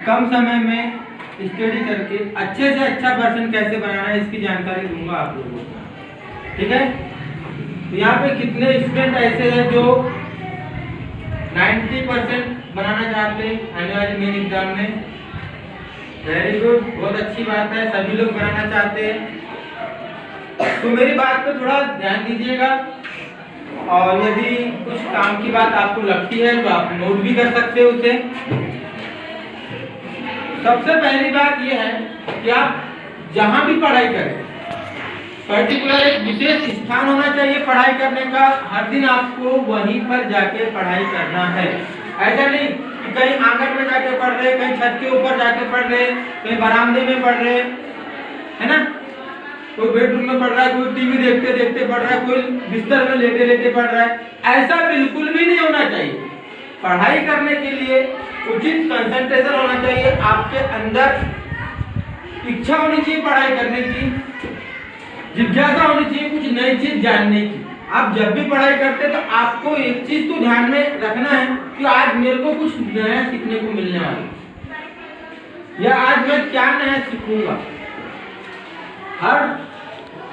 कम समय में स्टडी करके अच्छे से अच्छा वर्जन कैसे बनाना है इसकी जानकारी दूंगा आप लोगों को। ठीक है, तो यहाँ पे कितने स्टूडेंट ऐसे हैं जो 90% बनाना चाहते हैं आने वाले मेन एग्जाम में? वेरी गुड, बहुत अच्छी बात है, सभी लोग बनाना चाहते हैं। तो मेरी बात पे थोड़ा ध्यान दीजिएगा, और यदि कुछ काम की बात आपको लगती है तो आप नोट भी कर सकते हो उसे। सबसे पहली बात यह है कि आप जहां भी पढ़ाई करें, पर्टिकुलर एक विशेष स्थान होना चाहिए पढ़ाई करने का। हर दिन आपको वहीं पर जाके पढ़ाई करना है। ऐसा नहीं कि कहीं आंगन में जाके पढ़ रहे, कहीं छत के ऊपर जाके पढ़ रहे, कहीं बरामदे में पढ़ रहे, है ना, कोई बेडरूम में पढ़ रहा है, कोई टीवी देखते देखते पढ़ रहा है, कोई बिस्तर में लेटे लेटे पढ़ रहा है। ऐसा बिल्कुल भी नहीं होना चाहिए। पढ़ाई करने के लिए उचित कंसंट्रेशन होना चाहिए, आपके अंदर इच्छा होनी चाहिए पढ़ाई करने की, जिज्ञासा होनी चाहिए कुछ नई चीज जानने की। आप जब भी पढ़ाई करते तो आपको एक चीज तो ध्यान में रखना है कि आज मेरे को कुछ नया सीखने को मिलने वाला है, या आज मैं क्या नया सीखूंगा। हर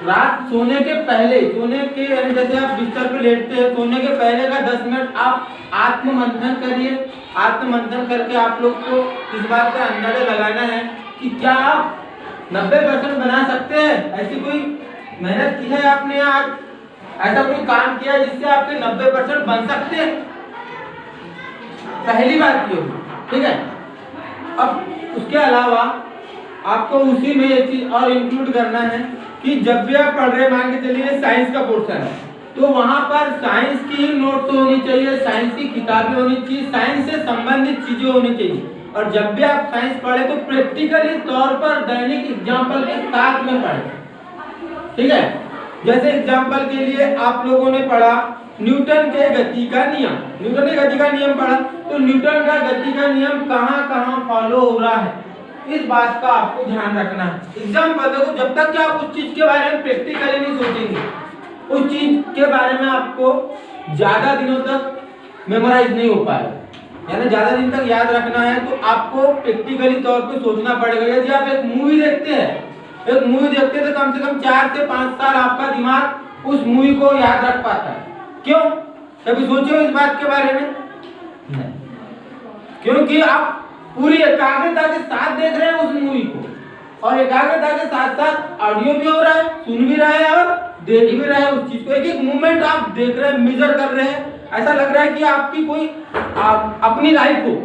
रात सोने के पहले, सोने के जैसे आप बिस्तर पे लेटते हैं, सोने के पहले का 10 मिनट आप आत्ममंथन करिए। आत्ममंथन करके आप लोग को इस बात का अंदाजा लगाना है कि क्या आप 90% बना सकते हैं। ऐसी कोई मेहनत की है आपने, आज ऐसा कोई काम किया जिससे आपके 90% बन सकते हैं? पहली बात ये होगी, ठीक है। अब उसके अलावा आपको उसी में एक चीज और इंक्लूड करना है कि जब भी आप पढ़ रहे, मान के चलिए साइंस का पोर्शन है, तो वहां पर साइंस की ही नोट्स होनी चाहिए, साइंस की किताबें होनी चाहिए, साइंस से संबंधित चीजें होनी चाहिए। और जब भी आप साइंस पढ़े तो प्रैक्टिकली तौर पर दैनिक एग्जाम्पल के साथ में पढ़े। ठीक है, जैसे एग्जाम्पल के लिए आप लोगों ने पढ़ा न्यूटन के गति का नियम, न्यूटन के गति का नियम पढ़ा, तो न्यूटन का गति का नियम कहाँ कहाँ फॉलो हो रहा है, इस बात का आपको ध्यान रखना है। एग्जाम्पल देखो, जब तक कि आप उस चीज के बारे में प्रैक्टिकली नहीं सोचेंगे, उस चीज के बारे में आपको ज्यादा दिनों तक मेमोराइज नहीं हो पाएगा, यानी ज्यादा दिन तक याद रखना है तो आपको प्रैक्टिकली तौर पे सोचना पड़ेगा। यदि आप एक मूवी देखते हैं, एक मूवी देखते हैं तो कम से कम 4 से 5 साल आपका दिमाग उस मूवी को याद रख पाता है। क्यों? कभी सोचे हो इस बात के बारे में? नहीं, क्योंकि आप पूरी एकाग्रता के साथ देख रहे हैं उस मूवी को, और एकाग्रता के साथ साथ ऑडियो भी हो रहा है, सुन भी रहे हैं और देख भी रहे हैं उस चीज को। एक एक मूवमेंट आप देख रहे हैं, मेजर कर रहे हैं। ऐसा लग रहा है कि आपकी कोई अपनी लाइफ हो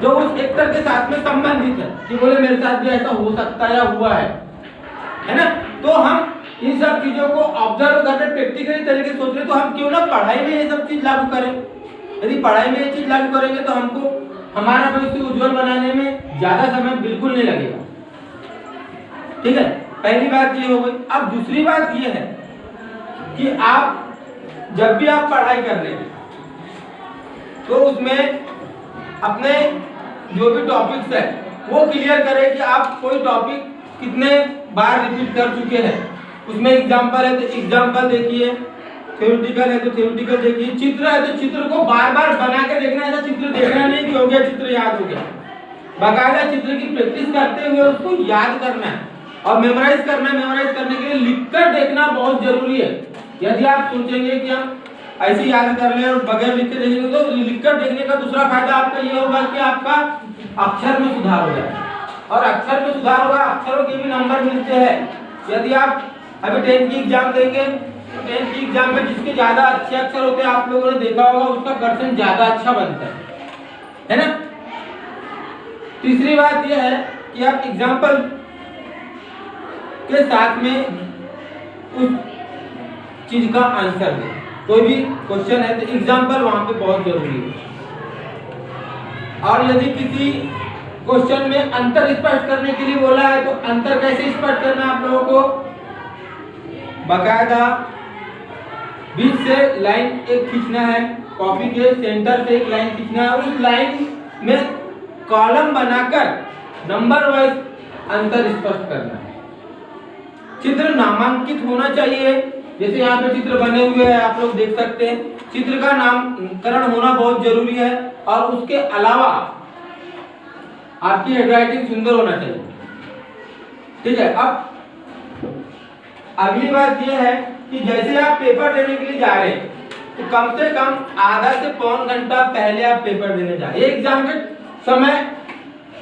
जो उस एक्टर के साथ में संबंधित है, कि बोले मेरे साथ भी ऐसा हो सकता है या हुआ है ना। तो हम इन सब चीजों को ऑब्जर्व कर रहे, प्रैक्टिकली तरीके से सोच रहे, तो हम क्यों ना पढ़ाई में ये सब चीज लागू करें। यदि पढ़ाई में ये चीज लागू करेंगे तो हमको हमारा भविष्य उज्जवल बनाने में ज्यादा समय बिल्कुल नहीं लगेगा। ठीक है, पहली बात ये हो गई। अब दूसरी बात ये है कि आप जब भी आप पढ़ाई कर रहे हैं तो उसमें अपने जो भी टॉपिक्स है वो क्लियर करें कि आप कोई टॉपिक कितने बार रिपीट कर चुके हैं। उसमें एग्जाम्पल है तो एग्जाम्पल देखिए, थ्योरेटिकल है तो थ्योरेटिकल देखिए, चित्र है तो चित्र को बार बार बना के देखना है। ऐसा चित्र देखना नहीं कि हो गया चित्र याद हो गया, बाकायदा चित्र की प्रैक्टिस करते हुए उसको याद करना है और मेमोराइज करना है। मेमोराइज करने के लिए लिखकर देखना बहुत जरूरी है। यदि आप सोचेंगे कि हम ऐसे याद कर लें और बगैर लिख के देखेंगे तो लिखकर देखने का दूसरा फायदा आपका ये होगा कि आपका अक्षर में सुधार हो जाएगा, और अक्षर में सुधार होगा, अक्षरों के भी नंबर मिलते हैं। यदि आप अभी 10th की एग्जाम देंगे तो 10th की एग्जाम में जिसके ज्यादा अच्छे अक्षर होते हैं, आप लोगों ने देखा होगा, उसका परसेंट ज्यादा अच्छा बनता है ना। तीसरी बात यह है कि आप एग्जाम्पल के साथ में उस चीज का आंसर दें। कोई भी क्वेश्चन है तो एग्जाम्पल वहां पे बहुत जरूरी है। और यदि किसी क्वेश्चन में अंतर स्पष्ट करने के लिए बोला है तो अंतर कैसे स्पष्ट करना है आप लोगों को, बाकायदा बीच से लाइन एक खींचना है, कॉपी के सेंटर से एक लाइन खींचना है, उस लाइन में कॉलम बनाकर नंबर वाइज अंतर स्पष्ट करना है। चित्र नामांकित होना चाहिए, जैसे यहाँ पे चित्र बने हुए हैं आप लोग देख सकते हैं। चित्र का नामकरण होना बहुत जरूरी है। और उसके अलावा आपकी हैंडराइटिंग सुंदर होना चाहिए। ठीक है। अब अगली बात यह है कि जैसे आप पेपर देने के लिए जा रहे हैं तो कम से कम आधा से पौन घंटा पहले आप पेपर देने जाए। एग्जाम के समय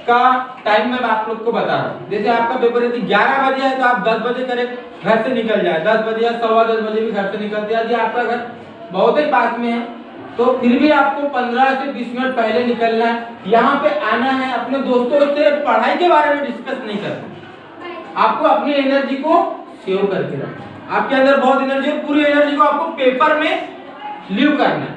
का टाइम मैं आप लोग को बता रहा हूँ। जैसे आपका पेपर यदि 11 बजे है तो आप 10 बजे करें घर से निकल जाए, 10 बजे या 10:15 बजे भी घर से निकलते हैं। यदि आपका घर बहुत ही पास में है तो फिर भी आपको 15 से 20 मिनट पहले निकलना है, यहाँ पे आना है। अपने दोस्तों से पढ़ाई के बारे में डिस्कस नहीं करना, आपको अपनी एनर्जी को सेव करके रखना। आपके अंदर बहुत एनर्जी है, पूरी एनर्जी को आपको पेपर में लीव करना है,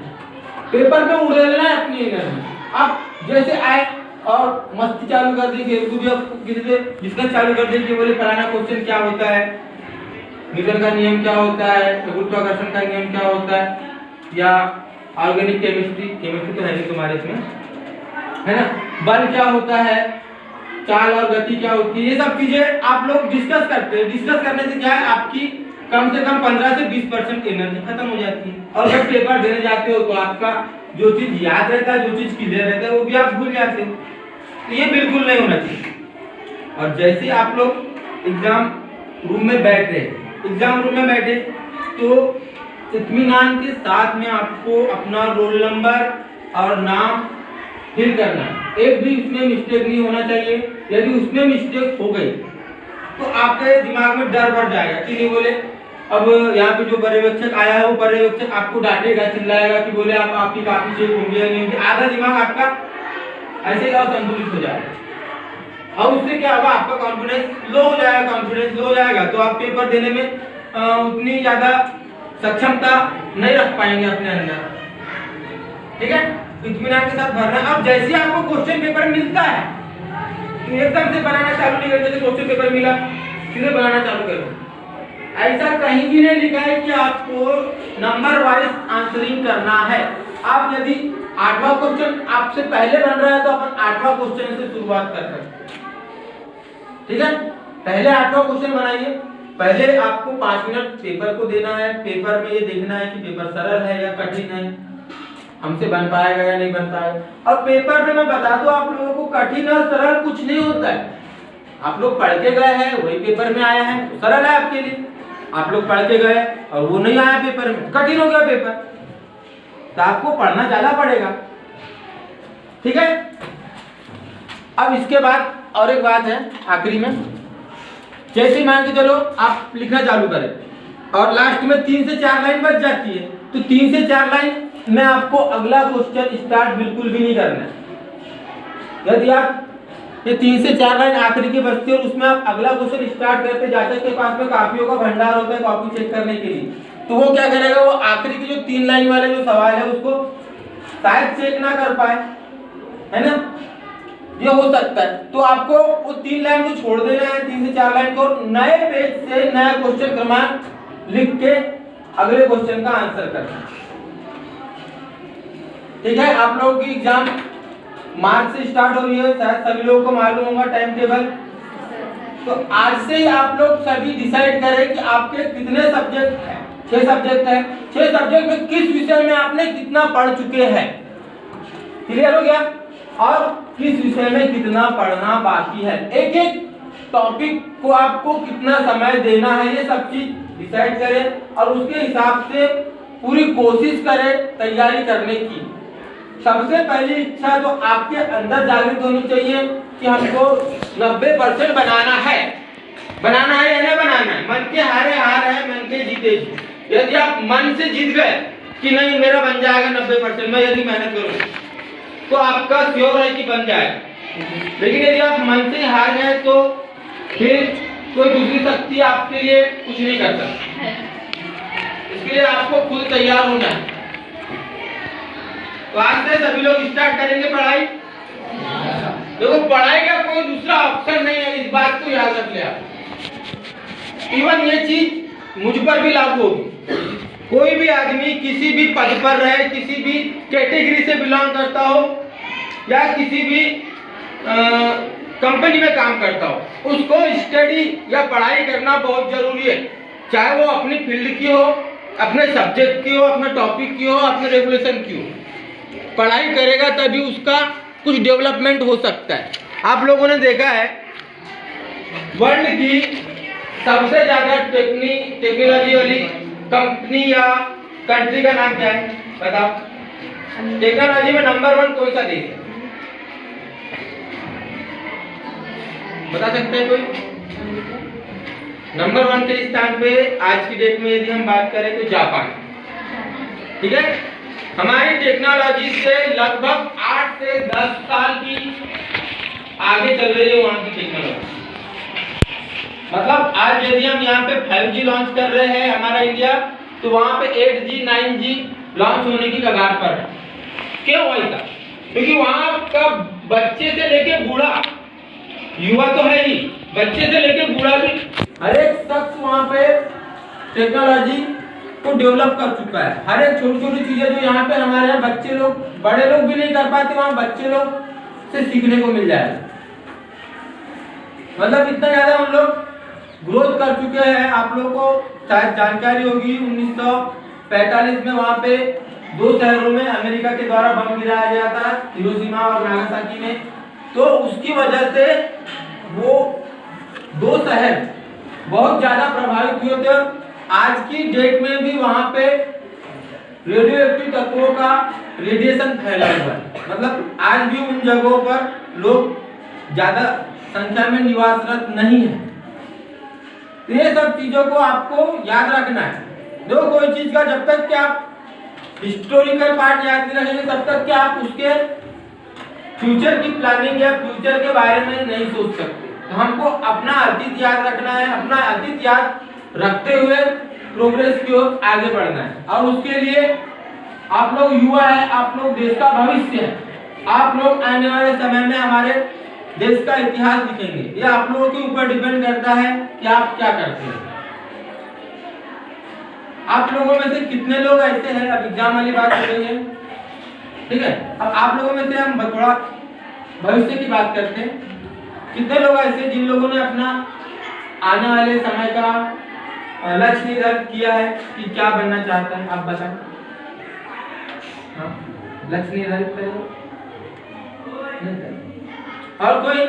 पेपर में उड़ेलना है अपनी एनर्जी। आप जैसे आए और मस्ती चालू कर दी, किसी से डिस्कस चालू कर दी कि बोले फलाना क्वेश्चन क्या होता है, न्यूटन का नियम क्या होता है, गुरुत्वाकर्षण का नियम क्या होता है, या ऑर्गेनिक केमिस्ट्री तो है नहीं तुम्हारे इसमें, है ना, बल क्या होता है, चाल और गति क्या होती है, ये सब चीजें आप लोग डिस्कस करते हैं। डिस्कस करने से क्या है, आपकी कम से कम 15 से 20% एनर्जी खत्म हो जाती है। और जब पेपर देने जाते हो तो आपका जो चीज याद रहता है, जो चीज क्लियर रहता है, वो भी आप भूल जाते हो। तो ये बिल्कुल नहीं होना चाहिए। और जैसे आप लोग एग्जाम रूम में बैठे तो इत्मीनान के साथ में आपको अपना रोल नंबर और नाम फिल करना है। एक भी उसमें मिस्टेक नहीं होना चाहिए। यदि उसमें मिस्टेक हो गई तो आपके दिमाग में डर बढ़ जाएगा कि नहीं बोले अब यहाँ पे जो पर्यवेक्षक आया है वो पर्यवेक्षक आपको डांटेगा, चिल्लाएगा कि बोले आप आपकी काफी चेक होंगे या नहीं होंगे। आधा दिमाग आपका ऐसे असंतुलित हो जाएगा और उससे क्या होगा, आपका कॉन्फिडेंस लो हो जाएगा, तो आप पेपर देने में उतनी ज्यादा सक्षमता नहीं रख पाएंगे अपने अंदर। ठीक है, इत्मीनान के साथ भरना। अब जैसे आपको क्वेश्चन पेपर मिलता है तो एकदम से बनाना चालू नहीं करते। जैसे क्वेश्चन पेपर मिला सीधे बनाना चालू करो। ऐसा कहीं भी नहीं लिखा है कि आपको नंबर वाइज आंसरिंग करना है। आप यदि 8वां क्वेश्चन आपसे पहले बन रहा है तो अपन 8वां क्वेश्चन से शुरुआत कर सकते हैं। ठीक है, पहले 8वां क्वेश्चन बनाइए। पहले आपको 5 मिनट पेपर को देना है। पेपर में ये देखना है कि पेपर सरल है या कठिन है, हमसे बन पाएगा या नहीं बन पाएगा। और पेपर में मैं बता दूं आप लोगों को, कठिन और सरल कुछ नहीं होता है। आप लोग पढ़ के गए हैं, वही पेपर में आया है, सरल है आपके लिए। आप लोग पढ़ के गए और वो नहीं आया पेपर में, कठिन हो गया पेपर, तो आपको पढ़ना ज्यादा पड़ेगा। ठीक है, अब इसके बाद और एक बात है आखिरी में, जैसे मान के चलो आप लिखना चालू करें और लास्ट में 3 से 4 लाइन बच जाती है, तो 3 से 4 लाइन में आपको अगला क्वेश्चन स्टार्ट बिल्कुल भी नहीं करना है। यदि आप ये 3 से 4 लाइन आखिरी की बचती है और उसमें आप अगला क्वेश्चन स्टार्ट करते जाते, के पास में कापियों का भंडार होता है कॉपी चेक करने के लिए, तो वो क्या करेगा, वो आखिरी की जो 3 लाइन वाले जो सवाल है उसको शायद चेक ना कर पाए, है ना, ये हो सकता है। तो आपको वो 3 लाइन को छोड़ देना है, 3 से 4 लाइन को, नए पेज से नया क्वेश्चन क्रमांक लिख के अगले क्वेश्चन का आंसर करना। ठीक है, आप लोगों की एग्जाम मार्च से स्टार्ट हो रही है, शायद सभी लोगों को मालूम होगा टाइम टेबल। तो आज से ही आप लोग सभी डिसाइड करें कि आपके कितने सब्जेक्ट हैं। 6 सब्जेक्ट हैं, 6 सब्जेक्ट में किस विषय में आपने कितना पढ़ चुके हैं, क्लियर हो गया, और किस विषय में कितना पढ़ना बाकी है। एक एक टॉपिक को आपको कितना समय देना है, ये सब चीज डिसाइड करें और उसके हिसाब से पूरी कोशिश करें तैयारी करने की। सबसे पहली इच्छा तो आपके अंदर जागृत होनी चाहिए कि हमको 90% बनाना है या नहीं बनाना है। मन के हारे हार है, मन के जीते जीत। यदि आप मन से जीत गए कि नहीं मेरा बन जाएगा 90%, मैं यदि मेहनत करूँ तो आपका श्योर है कि बन जाएगा। लेकिन यदि आप मन से हार गए तो फिर कोई दूसरी शक्ति आपके लिए कुछ नहीं कर सकती। इसके लिए आपको खुद तैयार होना है। तो आज से सभी लोग स्टार्ट करेंगे पढ़ाई। देखो, पढ़ाई का कोई दूसरा ऑप्शन नहीं है, इस बात को याद रख ले आप। इवन ये चीज मुझ पर भी लागू होगी। कोई भी आदमी किसी भी पद पर रहे, किसी भी कैटेगरी से बिलोंग करता हो या किसी भी कंपनी में काम करता हो, उसको स्टडी या पढ़ाई करना बहुत जरूरी है। चाहे वो अपनी फील्ड की हो, अपने सब्जेक्ट की हो, अपने टॉपिक की हो, अपने रेगुलेशन की हो। पढ़ाई करेगा तभी उसका कुछ डेवलपमेंट हो सकता है। आप लोगों ने देखा है वर्ल्ड की सबसे ज्यादा टेक्नोलॉजी वाली कंपनी या कंट्री का नाम क्या है बताओ? टेक्नोलॉजी में नंबर 1 कौन सा देश है बता सकते हैं कोई? नंबर 1 के स्थान पे आज की डेट में यदि हम बात करें तो जापान। ठीक है, हमारी टेक्नोलॉजी से लगभग 8 से 10 साल की आगे चल रही है वहां की टेक्नोलॉजी। मतलब आज यदि हम यहाँ पे 5G लॉन्च कर रहे हैं हमारा इंडिया, तो वहां पे 8G 9G लॉन्च होने की कगार पर है। क्यों ऐसा? क्योंकि वहां का बच्चे से लेके बूढ़ा, युवा तो है ही, बच्चे से लेके बूढ़ा भी हर एक शख्स वहां पे टेक्नोलॉजी को डेवलप कर चुका है। हर एक छोटी छोटी चीजें जो यहाँ पे हमारे यहाँ बच्चे लोग, बड़े लोग भी नहीं कर पाते, वहां बच्चे लोग से सीखने को मिल जाएगा। मतलब इतना ज्यादा हम लोग ग्रोथ कर चुके हैं। आप लोगों को शायद जानकारी होगी 1945 में वहां पे 2 शहरों में अमेरिका के द्वारा बम गिराया गया था, हिरोशिमा और नागासाकी में। तो उसकी वजह से वो 2 शहर बहुत ज्यादा प्रभावित हुए थे। आज की डेट में भी वहां पे रेडियो एक्टिव तत्वों का रेडिएशन फैला हुआ है। मतलब आज भी उन जगहों पर लोग ज्यादा संख्या में निवासरत नहीं है। तो ये सब चीजों को आपको याद रखना है। देखो कोई चीज का जब तक कि आप हिस्टोरिकल पार्ट याद नहीं रखेंगे तब तक कि आप उसके फ्यूचर की प्लानिंग या फ्यूचर के बारे में नहीं सोच सकते। तो हमको अपना अतीत याद रखना है, अपना अतीत याद रखते हुए प्रोग्रेस की ओर आगे बढ़ना है। और उसके लिए आप लोग युवा है, आप लोग देश का भविष्य है, आप लोग आने वाले समय में हमारे देश का इतिहास लिखेंगे। ये आप लोगों के ऊपर डिपेंड करता है कि आप क्या करते हैं। आप लोगों में से कितने लोग ऐसे हैं, अब एग्जाम वाली बात हो रही है, ठीक है, अब आप लोगों में से हम थोड़ा भविष्य की बात करते हैं। कितने लोग ऐसे जिन लोगों ने अपना आने वाले समय का लक्ष्य निर्धारित किया है कि क्या बनना चाहता है? आप बताएं। हाँ, लक्ष्य निर्धारित करें। और कोई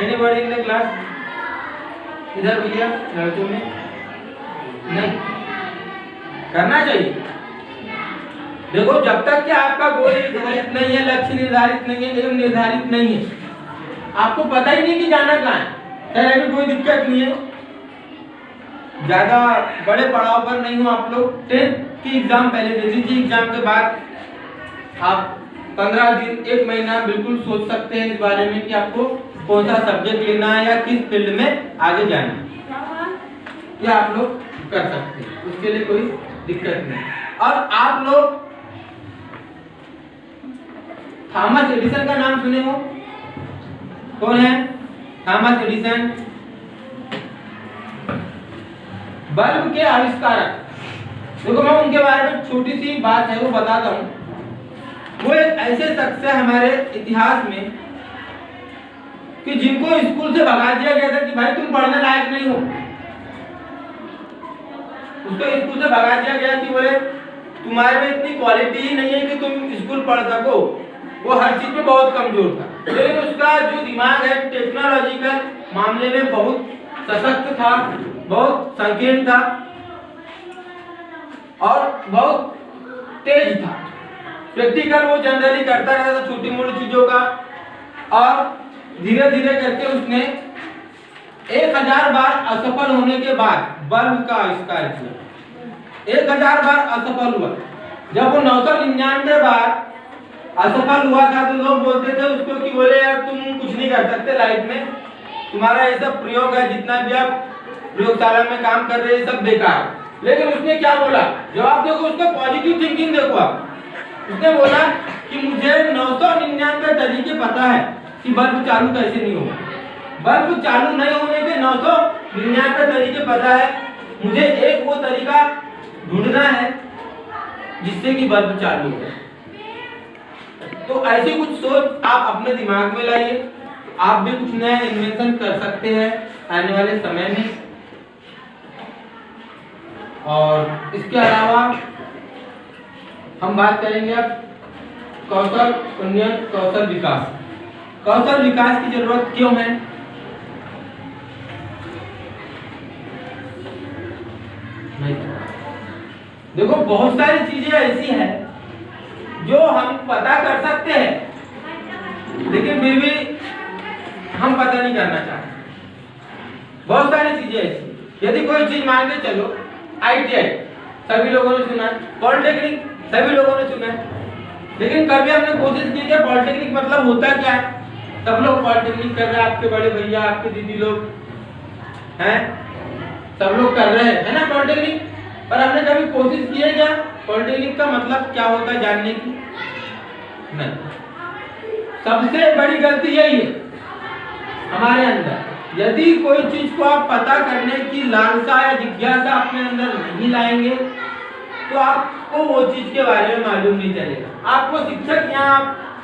एनीबॉडी इन द क्लास? इधर भैया लड़कों में नहीं करना चाहिए। देखो जब तक कि आपका गोल निर्धारित नहीं है, लक्ष्य निर्धारित नहीं है, एम निर्धारित नहीं है, आपको पता ही नहीं कि जाना कहाँ है, तो कोई दिक्कत नहीं है। ज्यादा बड़े पड़ाव पर नहीं हो आप लोग। 10th की एग्जाम पहले दे दीजिए, एग्जाम के बाद आप 15 दिन 1 महीना बिल्कुल सोच सकते हैं इस बारे में कि आपको कौन सा सब्जेक्ट लेना है या किस फील्ड में आगे जाना है, ये आप लोग कर सकते हैं, उसके लिए कोई दिक्कत नहीं। और आप लोग थॉमस एडिसन का नाम सुने हो? कौन है थॉमस एडिसन? बल्ब के आविष्कारक। देखो मैं उनके बारे में छोटी सी बात है वो बताता हूँ। वो एक ऐसे शख्स है हमारे इतिहास में कि जिनको स्कूल से भगा दिया गया था कि भाई तुम पढ़ने लायक नहीं हो। उसको स्कूल से भगा दिया गया कि बोले तुम्हारे में इतनी क्वालिटी ही नहीं है कि तुम स्कूल पढ़ सको। वो हर चीज में बहुत कमजोर था, लेकिन उसका जो दिमाग है टेक्नोलॉजिकल मामले में बहुत सशक्त था, बहुत संकीर्ण था और बहुत तेज था। प्रैक्टिकल वो जनरली करता रहता था छोटी मोटी चीजों का, और धीरे धीरे करके उसने 1000 बार असफल होने के बाद बल्ब का आविष्कार किया। 1000 बार असफल हुआ। जब वो 999 बार असफल हुआ था तो लोग बोलते थे उसको कि बोले यार तुम कुछ नहीं कर सकते लाइफ में, तुम्हारा ये सब प्रयोग है, जितना भी आप प्रयोगशाला में काम कर रहे हैं सब बेकार। लेकिन उसने क्या बोला? जवाब देखो उसका, पॉजिटिव थिंकिंग देखो आप। उसने बोला कि मुझे 999 तरीके पता है कि बल्ब चालू कैसे नहीं होगा। बल्ब चालू नहीं होने के 999 तरीके पता है, मुझे एक वो तरीका ढूंढना है जिससे कि बल्ब चालू हो। तो ऐसी कुछ सोच आप अपने दिमाग में लाइए, आप भी कुछ नया इन्वेंशन कर सकते हैं आने वाले समय में। और इसके अलावा हम बात करेंगे अब कौशल उन्नयन, कौशल विकास। कौशल विकास की जरूरत क्यों है? नहीं, देखो बहुत सारी चीजें ऐसी हैं जो हम पता कर सकते हैं लेकिन फिर भी हम पता नहीं करना चाहते। बहुत सारी चीजें ऐसी, यदि कोई चीज मान के चलो, ITI सभी लोगों ने सुना है, पॉलिटेक्निक सभी लोगों ने सुना है, लेकिन कभी हमने कोशिश की कि पॉलिटेक्निक मतलब होता क्या है? सब लोग पॉलिटेक्निक कर रहे हैं, आपके बड़े भैया, आपके दीदी लोग हैं, सब लोग कर रहे हैं, है ना पॉलिटेक्निक। पर हमने कभी कोशिश की है क्या पॉलिटेक्निक का मतलब क्या होता है जानने की? नहीं। सबसे बड़ी गलती यही है हमारे अंदर, यदि कोई चीज को आप पता करने की लालसा या जिज्ञासा अपने अंदर नहीं लाएंगे तो आपको वो चीज के बारे में मालूम नहीं चलेगा। आपको शिक्षक यहाँ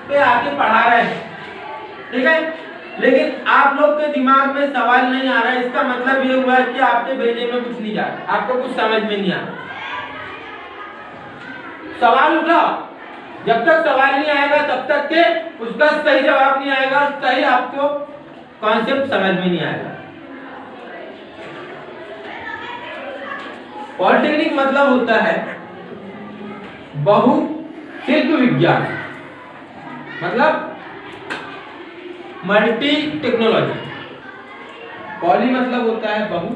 पे आके पढ़ा रहे हैं, ठीक है, लेकिन आप लोग के दिमाग में सवाल नहीं आ रहा है, इसका मतलब ये हुआ कि आपके भेजे में कुछ नहीं जा रहा, आपको कुछ समझ में नहीं आ रहा। सवाल उठाओ, जब तक सवाल नहीं आएगा तब तक के उसका सही जवाब नहीं आएगा, सही आपको कॉन्सेप्ट समझ में नहीं आएगा। पॉलिटेक्निक मतलब होता है बहु शिल्प विज्ञान, मतलब मल्टी टेक्नोलॉजी। पॉली मतलब होता है बहु,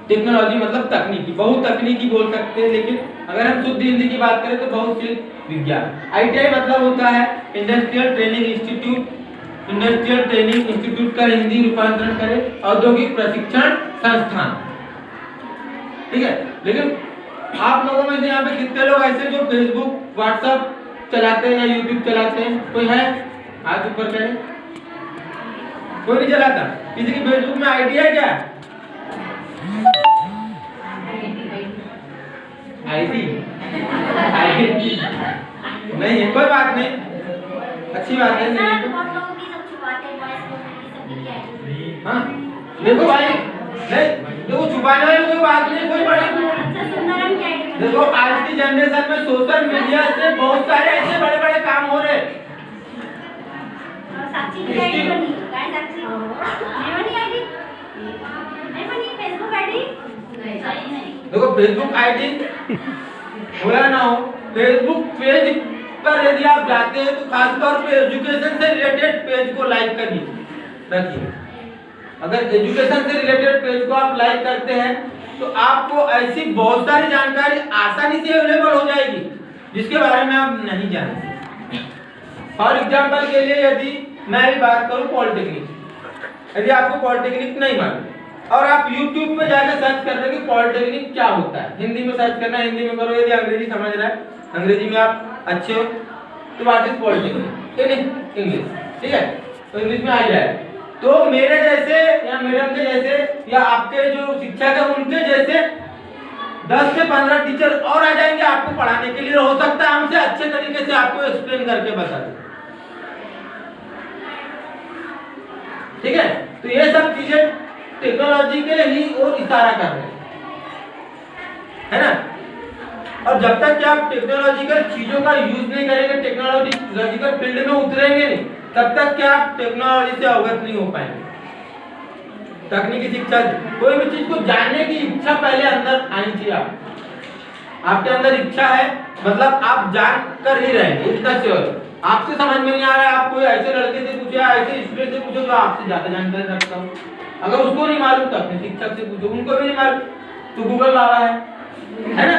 टेक्नोलॉजी मतलब तकनीकी, बहु तकनीकी बोल सकते हैं, लेकिन अगर हम शुद्ध हिंदी की बात करें तो बहुशिल्प विज्ञान। ITI मतलब होता है industrial training institute, industrial training institute का हिंदी रूपांतरण करें औद्योगिक प्रशिक्षण संस्थान, ठीक है। लेकिन आप लोगों में से यहाँ पे कितने लोग ऐसे जो फेसबुक व्हाट्सएप चलाते हैं या यूट्यूब चलाते हैं? कोई है? हाथ ऊपर करें। कोई नहीं चलाता? किसी की फेसबुक में आईडी है क्या? आईडी नहीं है, कोई बात नहीं, अच्छी बात है। हाँ देखो भाई, नहीं देखो छुपाने वाली कोई बात नहीं, कोई बड़ी, देखो आज की जनरेशन में सोशल मीडिया से बहुत सारे ऐसे बड़े बड़े काम हो रहे हैं। देखो फेसबुक आईडी हो या ना हो, फेसबुक पेज पर यदि आप जाते हैं तो खासतौर पे एजुकेशन से रिलेटेड पेज को लाइक करिए, रखिए। अगर एजुकेशन से रिलेटेड पेज को आप लाइक करते हैं तो आपको ऐसी बहुत सारी जानकारी आसानी से अवेलेबल हो जाएगी जिसके बारे में आप नहीं जानते। फॉर एग्जाम्पल के लिए यदि मैं भी बात करूं पॉलिटेक्निक, यदि आपको पॉलिटेक्निक नहीं मालूम और आप YouTube पे जाकर सर्च कर रहे हैं कि पॉलिटेक्निक क्या होता है, हिंदी में सर्च करना, हिंदी में करो। यदि अंग्रेजी समझ रहा है, अंग्रेजी में आप अच्छे हो तो what is polytechnic in English, ठीक है, तो इंग्लिश में आ जाए। तो मेरे जैसे या मैडम के जैसे या आपके जो शिक्षक है उनके जैसे 10 से 15 टीचर और आ जाएंगे आपको पढ़ाने के लिए, हो सकता है हमसे अच्छे तरीके से आपको एक्सप्लेन करके बता दें, ठीक है। तो ये सब चीजें टेक्नोलॉजी के ही ओर इशारा कर रहे हैं, है ना। और जब तक कि आप टेक्नोलॉजिकल चीजों का यूज नहीं करेंगे, टेक्नोलॉजिकल फील्ड में उतरेंगे नहीं, तब तक क्या आप टेक्नोलॉजी से अवगत नहीं हो पाएंगे। तकनीकी शिक्षा, कोई भी चीज को जानने की इच्छा पहले अंदर आनी चाहिए। आपके अंदर इच्छा है मतलब आप जान कर ही रहेंगे, इतना श्योर। आपसे समझ में नहीं आ रहा है, आप कोई ऐसे लड़के से पूछे, ऐसे स्टूडेंट से पूछो तो आपसे ज्यादा जानकारी रखता हूँ। अगर उसको नहीं मालूम तो अपने शिक्षक से पूछो, उनको भी नहीं मालूम तो गूगल लावा है ना,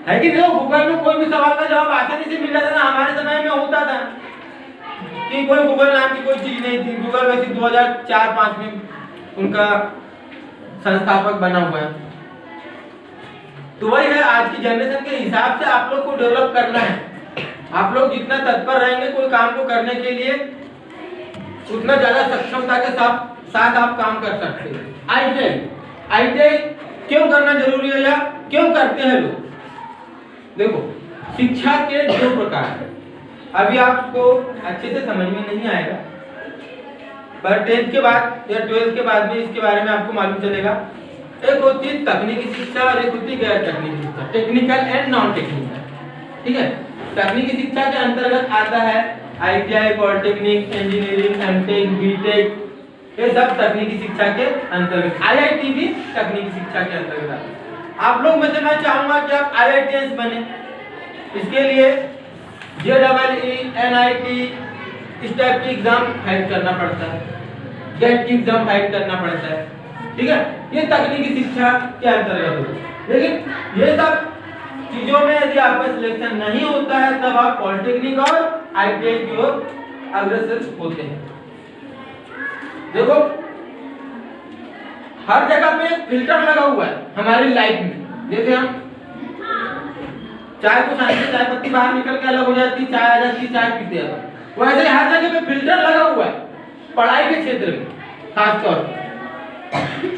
है कि नहीं? गूगल में कोई भी सवाल का जवाब आसानी से मिल जाता था। हमारे समय में होता था कि कोई गूगल नाम की कोई चीज नहीं थी। गूगल वैसे 2004-5 में उनका संस्थापक बना हुआ है। तो वही है, आज की जनरेशन के हिसाब से आप लोग को डेवलप करना है। आप लोग जितना तत्पर रहेंगे कोई काम को करने के लिए, उतना ज्यादा सक्षमता के साथ आप काम कर सकते हैं। ITI क्यों करना जरूरी है या क्यों करते हैं लोग? देखो, शिक्षा के 2 प्रकार है। अभी आपको अच्छे से समझ में नहीं आएगा, पर 10th के बाद या 12th के बाद में इसके बारे में आपको मालूम चलेगा। एक होती है तकनीकी शिक्षा और एक होती है गैर तकनीकी शिक्षा, टेक्निकल एंड नॉन टेक्निकल, ठीक है। तकनीकी शिक्षा के अंतर्गत आता है ITI, polytechnic, engineering, MTech, BTech, ये सब तकनीकी शिक्षा के अंतर्गत। IIT भी तकनीकी शिक्षा के अंतर्गत आता है। आप लोग में से मैं चाहूंगा कि आप IITians बने। इसके लिए JEE, NIT इस टाइप की एग्जाम फाइट करना पड़ता है, गेट की एग्जाम फाइट करना पड़ता है, ठीक है। ये तकनीकी शिक्षा के अंतर्गत होता है। लेकिन ये सब चीजों में यदि आपका सिलेक्शन नहीं होता है तब आप पॉलिटेक्निक और ITI की ओर अग्रसर होते हैं। देखो हर जगह पे एक फिल्टर लगा हुआ है हमारी लाइफ में। जैसे हम चाय को छानते, चाय पत्ती बाहर निकल के अलग हो जाती, चाय आ जाती, चाय पीते हैं, वैसे हर जगह पे फिल्टर लगा हुआ है पढ़ाई के क्षेत्र में खास तौर पर।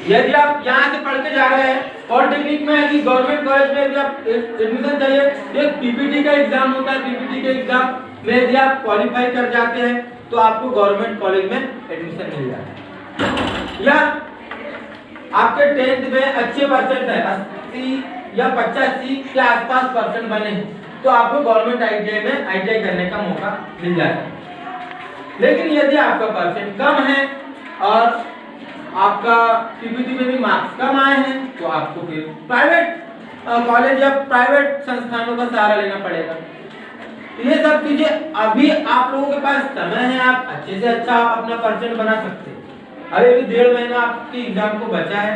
यदि आप यहाँ से पढ़ के जा रहे हैं पॉलिटेक्निक में, यदि गवर्नमेंट कॉलेज में यदि आप एडमिशन चाहिए तो एक PPT का एग्जाम होता है। PPT के एग्जाम में यदि आप क्वालिफाई कर जाते हैं तो आपको गवर्नमेंट कॉलेज में एडमिशन मिल जाता है। या आपके 10th में अच्छे परसेंट है, 80 या 85 के आसपास परसेंट बने हैं तो आपको गवर्नमेंट ITI में ITI करने का मौका मिल जाएगा। लेकिन यदि आपका परसेंट कम है और आपका PPT में भी मार्क्स कम आए हैं तो आपको फिर प्राइवेट कॉलेज या प्राइवेट संस्थानों का सहारा लेना पड़ेगा। ये सब चीजें अभी आप लोगों के पास समय है, आप अच्छे से अच्छा आप अपना परसेंट बना सकते हैं। अभी 1.5 महीना आपकी एग्जाम को बचा है,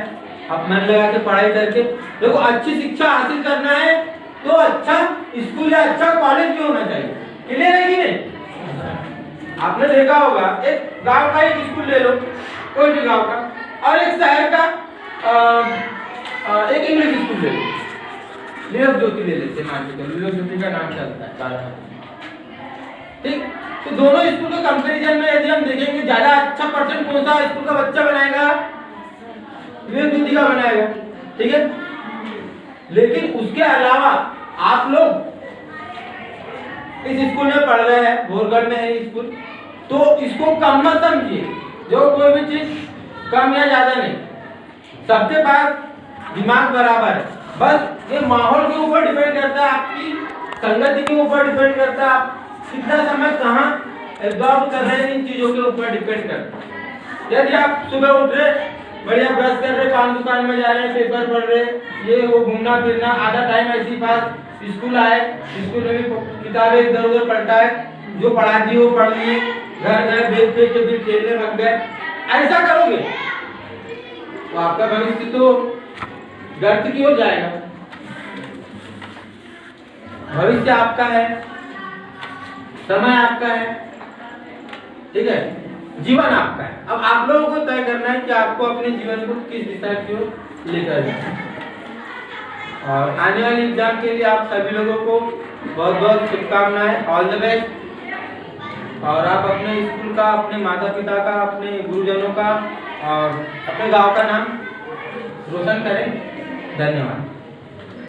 आप मन लगा के पढ़ाई करके देखो। अच्छी शिक्षा हासिल करना है तो अच्छा स्कूल या अच्छा कॉलेज भी होना चाहिए। क्लियर है कि नहीं? आपने देखा होगा एक गांव का एक स्कूल ले लो, कोई भी गांव का, और एक शहर का एक इंग्लिश स्कूल ले लो, लीलक ज्योति ले लेते हैं, मान के चलो लीलक ज्योति का नाम चलता है, ठीक। तो दोनों स्कूल के कंपैरिजन में यदि हम देखेंगे ज्यादा अच्छा परसेंट कौन सा स्कूल का बच्चा बनाएगा, लीलक ज्योति का बनाएगा, ठीक है। लेकिन उसके अलावा आप लोग इस स्कूल में पढ़ रहे हैं, भोरगढ़ में है स्कूल, तो इसको कम मत समझिए। जो कोई भी चीज कम या ज्यादा नहीं, सबके पास दिमाग बराबर है। बस ये माहौल के ऊपर डिपेंड करता है, आपकी संगति के ऊपर डिपेंड करता है, आप कितना समय कहाँ एब्जॉर्ब कर रहे हैं, इन चीजों के ऊपर डिपेंड करता है। यदि आप सुबह उठ रहे, बढ़िया ब्रश कर रहे, पान दुकान में जा रहे हैं, पेपर पढ़ रहे, ये वो घूमना फिरना, आधा टाइम ऐसी पास स्कूल आए, स्कूल में भी किताबें इधर उधर पलटा है, जो पढ़ा दी वो पढ़ लिए, घर गए बेच बेच के फिर खेलने लग गए, ऐसा करोगे तो आपका भविष्य तो गर्त की ओर जाएगा। भविष्य आपका है, समय आपका है, ठीक है, जीवन आपका है। अब आप लोगों को तय करना है कि आपको अपने जीवन को किस दिशा की ओर लेकर जाना है। और आने वाले एग्जाम के लिए आप सभी लोगों को बहुत बहुत शुभकामनाएं, ऑल द बेस्ट। और आप अपने स्कूल का, अपने माता पिता का, अपने गुरुजनों का और अपने गांव का नाम रोशन करें। धन्यवाद।